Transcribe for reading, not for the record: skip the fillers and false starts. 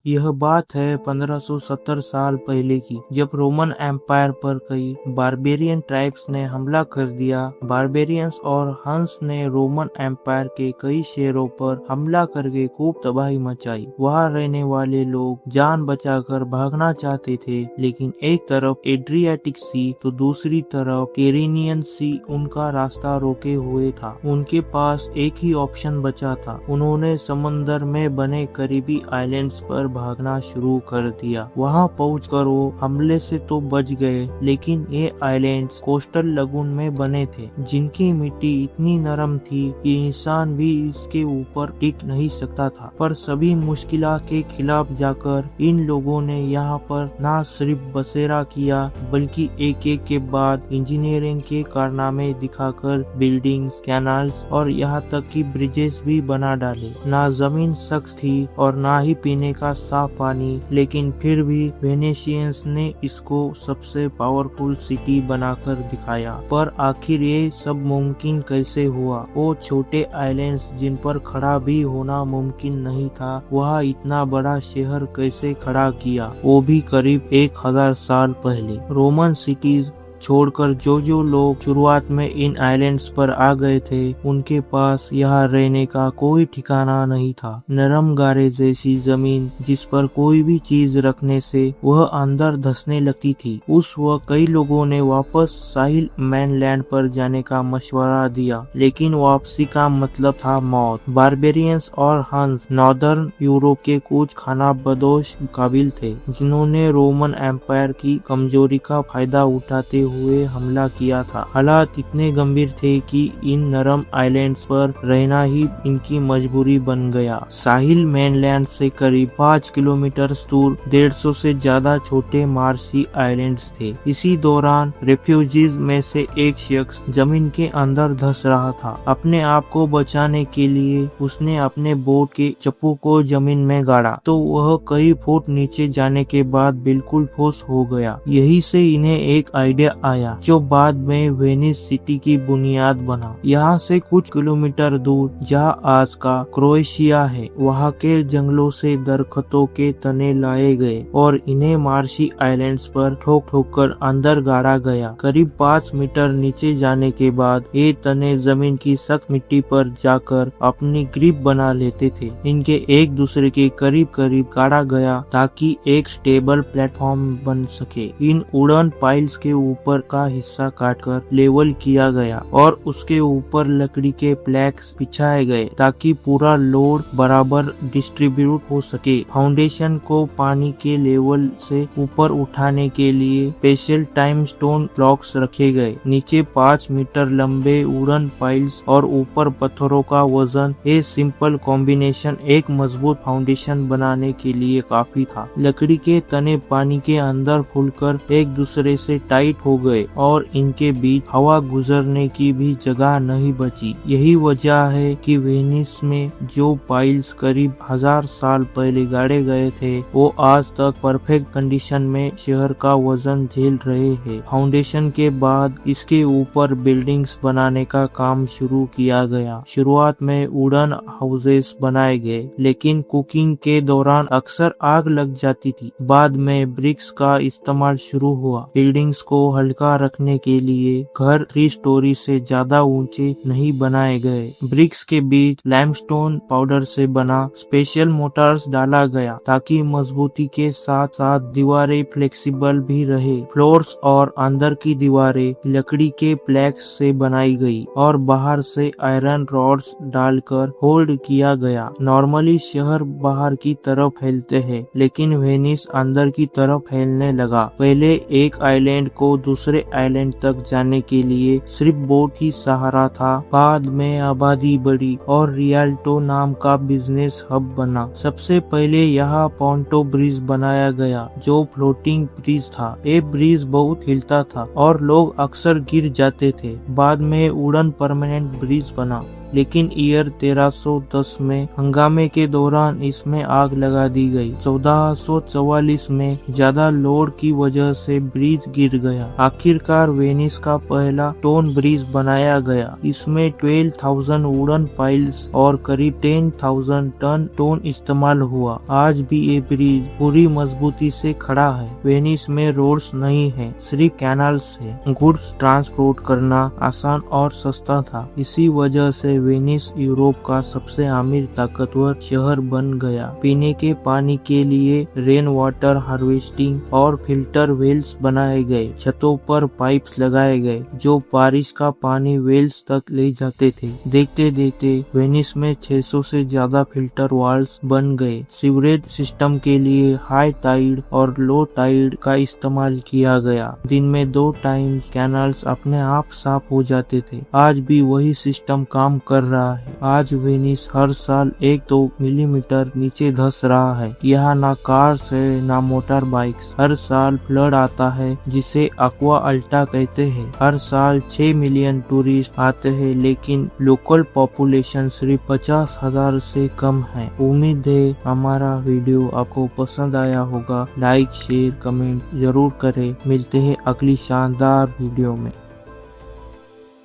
यह बात है 1570 साल पहले की, जब रोमन एम्पायर पर कई बारबेरियन ट्राइब्स ने हमला कर दिया। बारबेरियंस और हंस ने रोमन एम्पायर के कई शहरों पर हमला करके खूब तबाही मचाई। वहां रहने वाले लोग जान बचाकर भागना चाहते थे, लेकिन एक तरफ एड्रियाटिक सी तो दूसरी तरफ टेरिनियन सी उनका रास्ता रोके हुए था। उनके पास एक ही ऑप्शन बचा था। उन्होंने समंदर में बने करीबी आइलैंड्स पर भागना शुरू कर दिया। वहां पहुंचकर वो हमले से तो बच गए, लेकिन ये आइलैंड्स कोस्टल लगून में बने थे, जिनकी मिट्टी इतनी नरम थी कि इंसान भी इसके ऊपर टिक नहीं सकता था। पर सभी मुश्किलात के खिलाफ जाकर इन लोगों ने यहाँ पर न सिर्फ बसेरा किया, बल्कि एक एक के बाद इंजीनियरिंग के कारनामे दिखाकर बिल्डिंग्स, कैनाल्स और यहाँ तक कि ब्रिजेस भी बना डाले। ना जमीन सख्त थी और ना ही पीने का साफ पानी, लेकिन फिर भी वेनेशियंस ने इसको सबसे पावरफुल सिटी बनाकर दिखाया। पर आखिर ये सब मुमकिन कैसे हुआ? वो छोटे आइलैंड्स जिन पर खड़ा भी होना मुमकिन नहीं था, वह इतना बड़ा शहर कैसे खड़ा किया, वो भी करीब 1000 साल पहले। रोमन सिटीज छोड़कर जो लोग शुरुआत में इन आइलैंड्स पर आ गए थे, उनके पास यहाँ रहने का कोई ठिकाना नहीं था। नरम गारे जैसी जमीन जिस पर कोई भी चीज रखने से वह अंदर धंसने लगती थी। उस वक्त कई लोगों ने वापस साहिल मेनलैंड पर जाने का मशवरा दिया, लेकिन वापसी का मतलब था मौत। बारबेरियंस और हंस नॉर्दर्न यूरोप के कुछ खानाबदोश काबिल थे, जिन्होंने रोमन एम्पायर की कमजोरी का फायदा उठाते हुए हमला किया था। हालात इतने गंभीर थे कि इन नरम आइलैंड्स पर रहना ही इनकी मजबूरी बन गया। साहिल मेनलैंड से करीब 5 किलोमीटर दूर 150 से ज्यादा छोटे मार्शी आइलैंड्स थे। इसी दौरान रेफ्यूजीज में से एक शख्स जमीन के अंदर धंस रहा था। अपने आप को बचाने के लिए उसने अपने बोट के चप्पू को जमीन में गाड़ा, तो वह कई फुट नीचे जाने के बाद बिल्कुल ठोस हो गया। यही से इन्हें एक आइडिया आया, जो बाद में वेनिस सिटी की बुनियाद बना। यहाँ से कुछ किलोमीटर दूर जहाँ आज का क्रोएशिया है, वहाँ के जंगलों से दरख्तों के तने लाए गए और इन्हें मार्शी आइलैंड्स पर ठोक ठोक कर अंदर गाड़ा गया। करीब 5 मीटर नीचे जाने के बाद ये तने जमीन की सख्त मिट्टी पर जाकर अपनी ग्रिप बना लेते थे। इनके एक दूसरे के करीब करीब गाड़ा गया ताकि एक स्टेबल प्लेटफॉर्म बन सके। इन उड़न पाइल्स के ऊपर का हिस्सा काटकर लेवल किया गया और उसके ऊपर लकड़ी के प्लैंक्स बिछाए गए ताकि पूरा लोड बराबर डिस्ट्रीब्यूट हो सके। फाउंडेशन को पानी के लेवल से ऊपर उठाने के लिए स्पेशल टाइम स्टोन ब्लॉक्स रखे गए। नीचे 5 मीटर लंबे वुडन पाइल्स और ऊपर पत्थरों का वजन। ये सिंपल कॉम्बिनेशन एक मजबूत फाउंडेशन बनाने के लिए काफी था। लकड़ी के तने पानी के अंदर फूलकर एक दूसरे से टाइट हो गए और इनके बीच हवा गुजरने की भी जगह नहीं बची। यही वजह है कि वेनिस में जो पाइल्स करीब 1000 साल पहले गाड़े गए थे, वो आज तक परफेक्ट कंडीशन में शहर का वजन झेल रहे हैं। फाउंडेशन के बाद इसके ऊपर बिल्डिंग्स बनाने का काम शुरू किया गया। शुरुआत में वुडन हाउसेस बनाए गए, लेकिन कुकिंग के दौरान अक्सर आग लग जाती थी। बाद में ब्रिक्स का इस्तेमाल शुरू हुआ। बिल्डिंग्स को हल्का रखने के लिए घर 3 स्टोरी से ज्यादा ऊंचे नहीं बनाए गए। ब्रिक्स के बीच लाइमस्टोन पाउडर से बना स्पेशल मोटर्स डाला गया ताकि मजबूती के साथ साथ दीवारें फ्लेक्सिबल भी रहे। फ्लोर्स और अंदर की दीवारें लकड़ी के प्लैंक्स से बनाई गई और बाहर से आयरन रॉड्स डालकर होल्ड किया गया। नॉर्मली शहर बाहर की तरफ फैलते हैं, लेकिन वेनिस अंदर की तरफ फैलने लगा। पहले एक आइलैंड को दूसरे आइलैंड तक जाने के लिए सिर्फ बोट ही सहारा था। बाद में आबादी बढ़ी और रियाल्टो नाम का बिजनेस हब बना। सबसे पहले यहाँ पोंटो ब्रिज बनाया गया, जो फ्लोटिंग ब्रिज था। ये ब्रिज बहुत हिलता था और लोग अक्सर गिर जाते थे। बाद में वुडन परमानेंट ब्रिज बना। लेकिन ईयर 1310 में हंगामे के दौरान इसमें आग लगा दी गई। 1444 में ज्यादा लोड की वजह से ब्रिज गिर गया। आखिरकार वेनिस का पहला स्टोन ब्रिज बनाया गया। इसमें 12,000 वुडन पाइल्स और करीब 10,000 टन स्टोन इस्तेमाल हुआ। आज भी ये ब्रिज पूरी मजबूती से खड़ा है। वेनिस में रोड्स नहीं है, सिर्फ कैनाल्स है। गुड्स ट्रांसपोर्ट करना आसान और सस्ता था। इसी वजह से वेनिस यूरोप का सबसे अमीर ताकतवर शहर बन गया। पीने के पानी के लिए रेन वाटर हार्वेस्टिंग और फिल्टर वेल्स बनाए गए। छतों पर पाइप्स लगाए गए जो बारिश का पानी वेल्स तक ले जाते थे। देखते देखते वेनिस में 600 से ज्यादा फिल्टर वाल्स बन गए। सीवरेज सिस्टम के लिए हाई टाइड और लो टाइड का इस्तेमाल किया गया। दिन में 2 टाइम कैनाल्स अपने आप साफ हो जाते थे। आज भी वही सिस्टम काम कर रहा है। आज वेनिस हर साल 1-2 मिलीमीटर नीचे धंस रहा है। यहाँ ना कार्स है ना मोटर बाइक्स। हर साल फ्लड आता है जिसे एक्वा अल्टा कहते हैं। हर साल 6 मिलियन टूरिस्ट आते हैं, लेकिन लोकल पॉपुलेशन सिर्फ 50,000 से कम है। उम्मीद है हमारा वीडियो आपको पसंद आया होगा। लाइक शेयर कमेंट जरूर करें। मिलते हैं अगली शानदार वीडियो में।